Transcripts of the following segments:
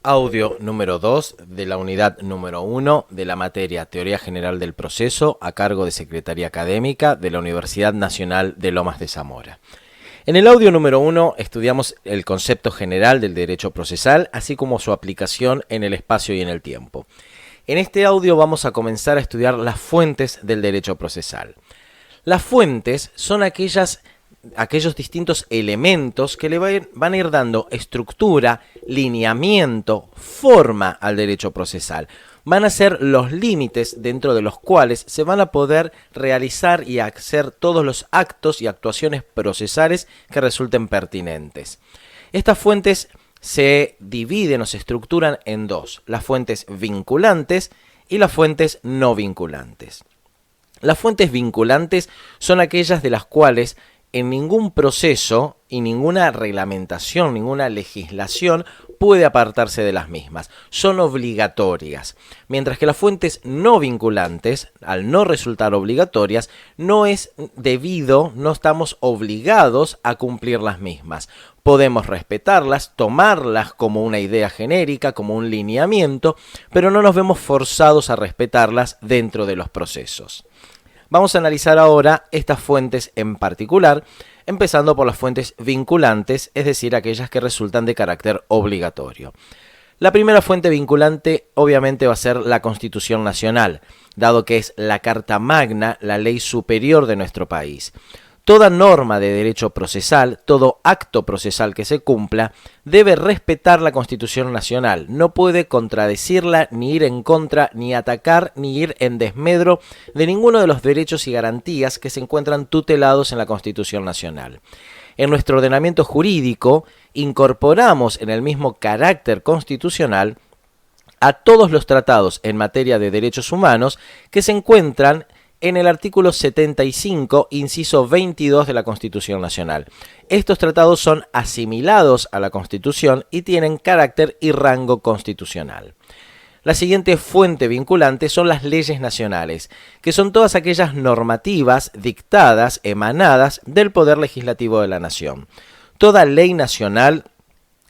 Audio número 2 de la unidad número 1 de la materia Teoría General del Proceso a cargo de Secretaría Académica de la Universidad Nacional de Lomas de Zamora. En el audio número 1 estudiamos el concepto general del derecho procesal, así como su aplicación en el espacio y en el tiempo. En este audio vamos a comenzar a estudiar las fuentes del derecho procesal. Las fuentes son aquellos distintos elementos que le van a ir dando estructura, lineamiento, forma al derecho procesal. Van a ser los límites dentro de los cuales se van a poder realizar y hacer todos los actos y actuaciones procesales que resulten pertinentes. Estas fuentes se dividen o se estructuran en dos: las fuentes vinculantes y las fuentes no vinculantes. Las fuentes vinculantes son aquellas de las cuales en ningún proceso y ninguna reglamentación, ninguna legislación puede apartarse de las mismas. Son obligatorias. Mientras que las fuentes no vinculantes, al no resultar obligatorias, no estamos obligados a cumplir las mismas. Podemos respetarlas, tomarlas como una idea genérica, como un lineamiento, pero no nos vemos forzados a respetarlas dentro de los procesos. Vamos a analizar ahora estas fuentes en particular, empezando por las fuentes vinculantes, es decir, aquellas que resultan de carácter obligatorio. La primera fuente vinculante obviamente va a ser la Constitución Nacional, dado que es la Carta Magna, la ley superior de nuestro país. Toda norma de derecho procesal, todo acto procesal que se cumpla, debe respetar la Constitución Nacional. No puede contradecirla, ni ir en contra, ni atacar, ni ir en desmedro de ninguno de los derechos y garantías que se encuentran tutelados en la Constitución Nacional. En nuestro ordenamiento jurídico, incorporamos en el mismo carácter constitucional a todos los tratados en materia de derechos humanos que se encuentran en el artículo 75, inciso 22 de la Constitución Nacional. Estos tratados son asimilados a la Constitución y tienen carácter y rango constitucional. La siguiente fuente vinculante son las leyes nacionales, que son todas aquellas normativas dictadas, emanadas del Poder Legislativo de la Nación. Toda ley nacional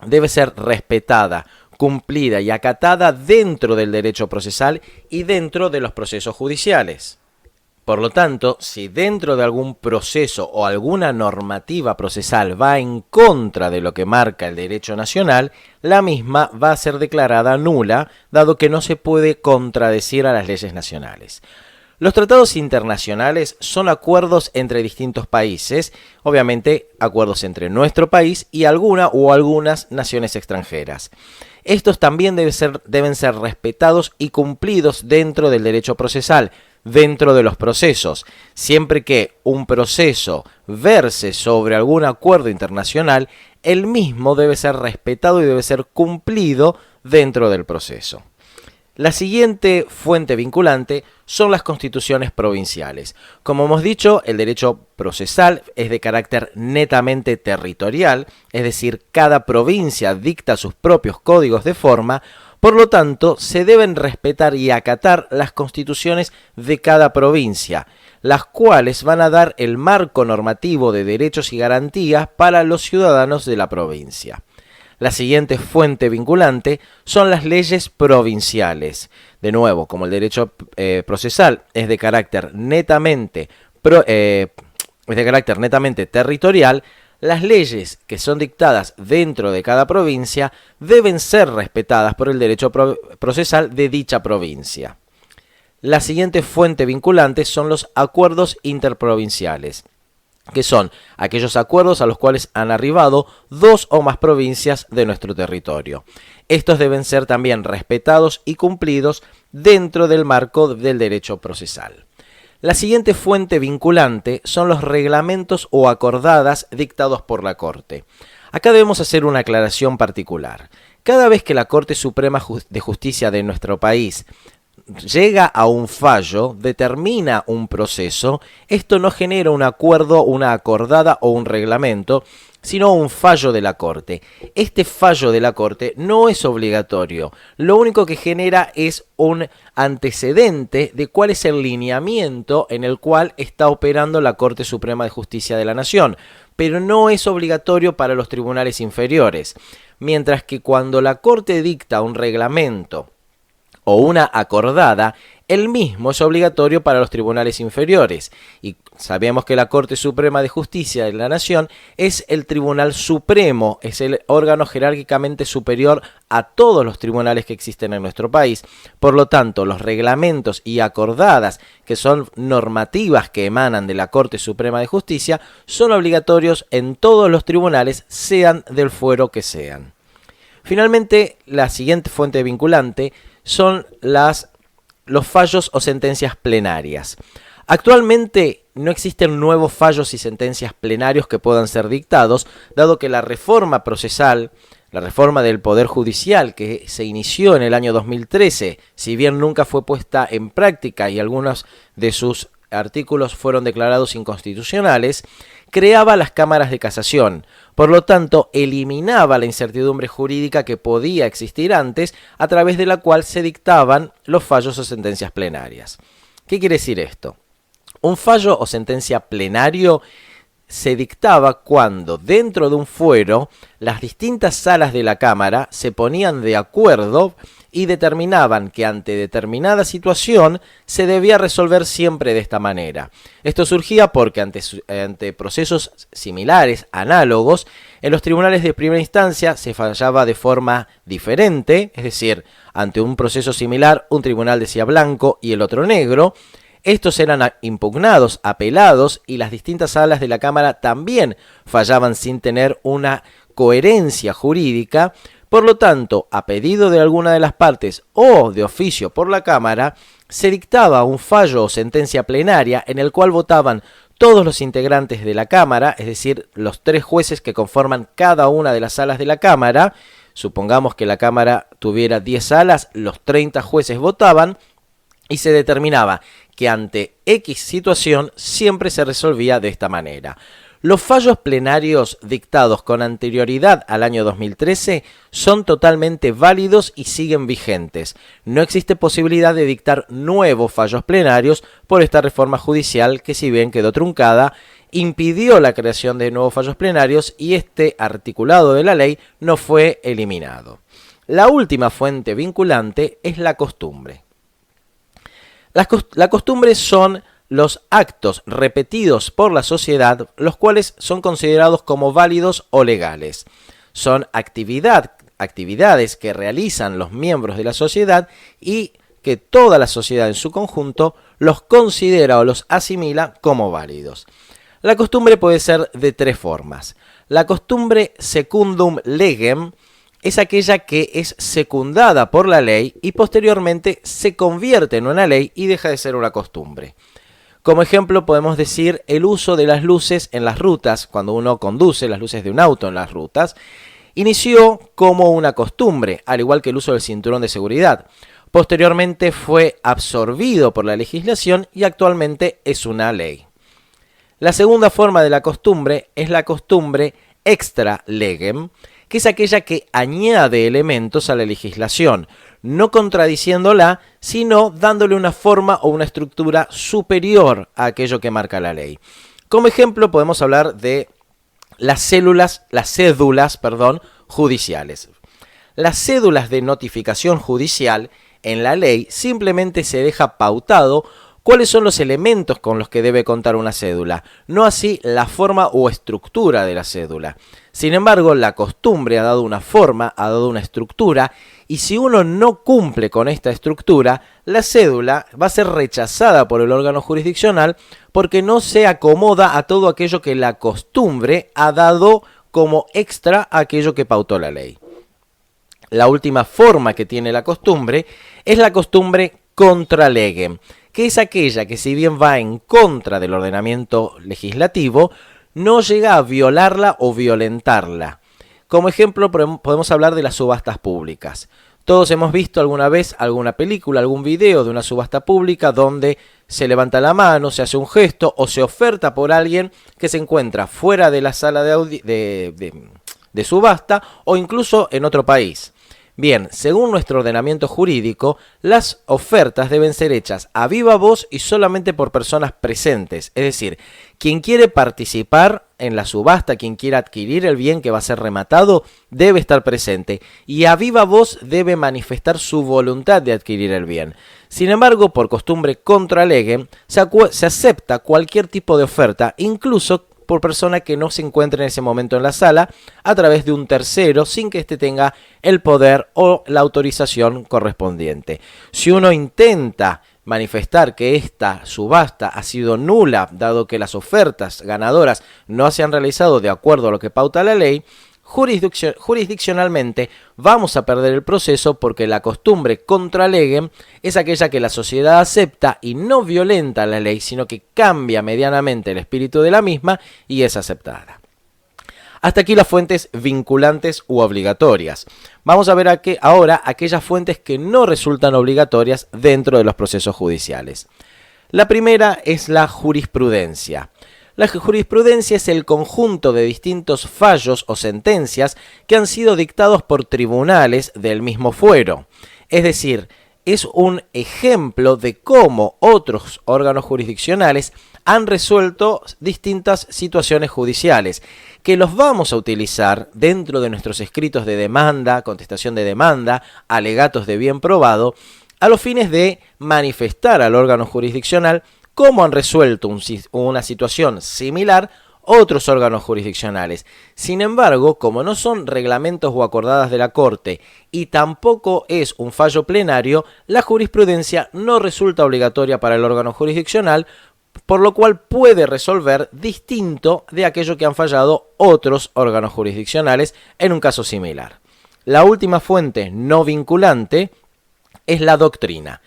debe ser respetada, cumplida y acatada dentro del derecho procesal y dentro de los procesos judiciales. Por lo tanto, si dentro de algún proceso o alguna normativa procesal va en contra de lo que marca el derecho nacional, la misma va a ser declarada nula, dado que no se puede contradecir a las leyes nacionales. Los tratados internacionales son acuerdos entre distintos países, obviamente acuerdos entre nuestro país y alguna o algunas naciones extranjeras. Estos también deben ser respetados y cumplidos dentro del derecho procesal, dentro de los procesos. Siempre que un proceso verse sobre algún acuerdo internacional, el mismo debe ser respetado y debe ser cumplido dentro del proceso. La siguiente fuente vinculante son las constituciones provinciales. Como hemos dicho, el derecho procesal es de carácter netamente territorial, es decir, cada provincia dicta sus propios códigos de forma. Por lo tanto, se deben respetar y acatar las constituciones de cada provincia, las cuales van a dar el marco normativo de derechos y garantías para los ciudadanos de la provincia. La siguiente fuente vinculante son las leyes provinciales. De nuevo, como el derecho procesal es de carácter netamente territorial, las leyes que son dictadas dentro de cada provincia deben ser respetadas por el derecho procesal de dicha provincia. La siguiente fuente vinculante son los acuerdos interprovinciales, que son aquellos acuerdos a los cuales han arribado dos o más provincias de nuestro territorio. Estos deben ser también respetados y cumplidos dentro del marco del derecho procesal. La siguiente fuente vinculante son los reglamentos o acordadas dictados por la Corte. Acá debemos hacer una aclaración particular. Cada vez que la Corte Suprema de Justicia de nuestro país llega a un fallo, determina un proceso, esto no genera un acuerdo, una acordada o un reglamento, sino un fallo de la Corte. Este fallo de la Corte no es obligatorio, lo único que genera es un antecedente de cuál es el lineamiento en el cual está operando la Corte Suprema de Justicia de la Nación. pero no es obligatorio para los tribunales inferiores, mientras que cuando la Corte dicta un reglamento o una acordada, el mismo es obligatorio para los tribunales inferiores. Y sabemos que la Corte Suprema de Justicia de la Nación es el Tribunal Supremo, es el órgano jerárquicamente superior a todos los tribunales que existen en nuestro país. Por lo tanto, los reglamentos y acordadas, que son normativas que emanan de la Corte Suprema de Justicia, son obligatorios en todos los tribunales, sean del fuero que sean. Finalmente, la siguiente fuente vinculante son los fallos o sentencias plenarias. Actualmente no existen nuevos fallos y sentencias plenarios que puedan ser dictados, dado que la reforma procesal, la reforma del Poder Judicial que se inició en el año 2013, si bien nunca fue puesta en práctica y algunos de sus artículos fueron declarados inconstitucionales, creaba las cámaras de casación. Por lo tanto, eliminaba la incertidumbre jurídica que podía existir antes, a través de la cual se dictaban los fallos o sentencias plenarias. ¿Qué quiere decir esto? Un fallo o sentencia plenario se dictaba cuando dentro de un fuero las distintas salas de la Cámara se ponían de acuerdo y determinaban que ante determinada situación se debía resolver siempre de esta manera. Esto surgía porque ante procesos similares, análogos, en los tribunales de primera instancia se fallaba de forma diferente, es decir, ante un proceso similar un tribunal decía blanco y el otro negro. Estos eran impugnados, apelados, y las distintas salas de la Cámara también fallaban sin tener una coherencia jurídica. Por lo tanto, a pedido de alguna de las partes o de oficio por la Cámara, se dictaba un fallo o sentencia plenaria en el cual votaban todos los integrantes de la Cámara, es decir, los 3 jueces que conforman cada una de las salas de la Cámara. Supongamos que la Cámara tuviera 10 salas, los 30 jueces votaban y se determinaba que ante X situación siempre se resolvía de esta manera. Los fallos plenarios dictados con anterioridad al año 2013 son totalmente válidos y siguen vigentes. No existe posibilidad de dictar nuevos fallos plenarios por esta reforma judicial que, si bien quedó truncada, impidió la creación de nuevos fallos plenarios y este articulado de la ley no fue eliminado. La última fuente vinculante es la costumbre. La costumbre son los actos repetidos por la sociedad, los cuales son considerados como válidos o legales. Son actividades que realizan los miembros de la sociedad y que toda la sociedad en su conjunto los considera o los asimila como válidos. La costumbre puede ser de 3 formas. La costumbre secundum legem es aquella que es secundada por la ley y posteriormente se convierte en una ley y deja de ser una costumbre. Como ejemplo podemos decir el uso de las luces en las rutas, cuando uno conduce las luces de un auto en las rutas, inició como una costumbre, al igual que el uso del cinturón de seguridad. Posteriormente fue absorbido por la legislación y actualmente es una ley. La segunda forma de la costumbre es la costumbre extra legem, que es aquella que añade elementos a la legislación, no contradiciéndola, sino dándole una forma o una estructura superior a aquello que marca la ley. Como ejemplo podemos hablar de las cédulas judiciales. Las cédulas de notificación judicial en la ley simplemente se deja pautado cuáles son los elementos con los que debe contar una cédula, no así la forma o estructura de la cédula. Sin embargo, la costumbre ha dado una forma, ha dado una estructura, y si uno no cumple con esta estructura, la cédula va a ser rechazada por el órgano jurisdiccional porque no se acomoda a todo aquello que la costumbre ha dado como extra a aquello que pautó la ley. La última forma que tiene la costumbre es la costumbre contra legem, que es aquella que, si bien va en contra del ordenamiento legislativo, no llega a violarla o violentarla. Como ejemplo podemos hablar de las subastas públicas. Todos hemos visto alguna vez alguna película, algún video de una subasta pública donde se levanta la mano, se hace un gesto o se oferta por alguien que se encuentra fuera de la sala de subasta o incluso en otro país. Bien, según nuestro ordenamiento jurídico, las ofertas deben ser hechas a viva voz y solamente por personas presentes. Es decir, quien quiere participar en la subasta, quien quiera adquirir el bien que va a ser rematado, debe estar presente y a viva voz debe manifestar su voluntad de adquirir el bien. Sin embargo, por costumbre contra lege, se acepta cualquier tipo de oferta, incluso por persona que no se encuentre en ese momento en la sala, a través de un tercero, sin que éste tenga el poder o la autorización correspondiente. Si uno intenta manifestar que esta subasta ha sido nula, dado que las ofertas ganadoras no se han realizado de acuerdo a lo que pauta la ley, jurisdiccionalmente vamos a perder el proceso, porque la costumbre contra lege es aquella que la sociedad acepta y no violenta la ley, sino que cambia medianamente el espíritu de la misma y es aceptada. Hasta aquí las fuentes vinculantes u obligatorias. Vamos a ver ahora aquellas fuentes que no resultan obligatorias dentro de los procesos judiciales. La primera es la jurisprudencia. La jurisprudencia es el conjunto de distintos fallos o sentencias que han sido dictados por tribunales del mismo fuero. Es decir, es un ejemplo de cómo otros órganos jurisdiccionales han resuelto distintas situaciones judiciales, que los vamos a utilizar dentro de nuestros escritos de demanda, contestación de demanda, alegatos de bien probado, a los fines de manifestar al órgano jurisdiccional cómo han resuelto una situación similar otros órganos jurisdiccionales. Sin embargo, como no son reglamentos o acordadas de la Corte y tampoco es un fallo plenario, la jurisprudencia no resulta obligatoria para el órgano jurisdiccional, por lo cual puede resolver distinto de aquello que han fallado otros órganos jurisdiccionales en un caso similar. La última fuente no vinculante es la doctrina.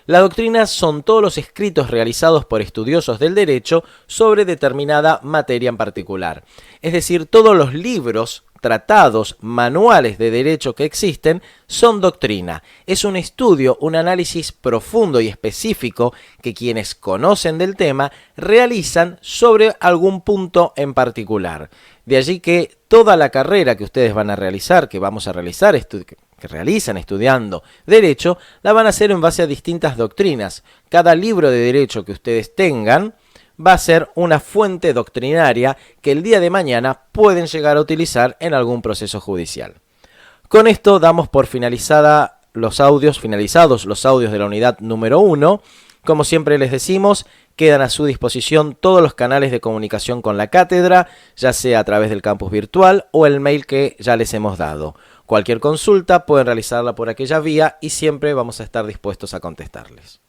La doctrina son todos los escritos realizados por estudiosos del derecho sobre determinada materia en particular. Es decir, todos los libros, tratados, manuales de derecho que existen son doctrina. Es un estudio, un análisis profundo y específico que quienes conocen del tema realizan sobre algún punto en particular. De allí que toda la carrera que ustedes van a realizar, que vamos a realizar, que realizan estudiando derecho, la van a hacer en base a distintas doctrinas. Cada libro de derecho que ustedes tengan va a ser una fuente doctrinaria que el día de mañana pueden llegar a utilizar en algún proceso judicial. Con esto damos por finalizados los audios de la unidad número 1. Como siempre les decimos, quedan a su disposición todos los canales de comunicación con la cátedra, ya sea a través del campus virtual o el mail que ya les hemos dado. Cualquier consulta pueden realizarla por aquella vía y siempre vamos a estar dispuestos a contestarles.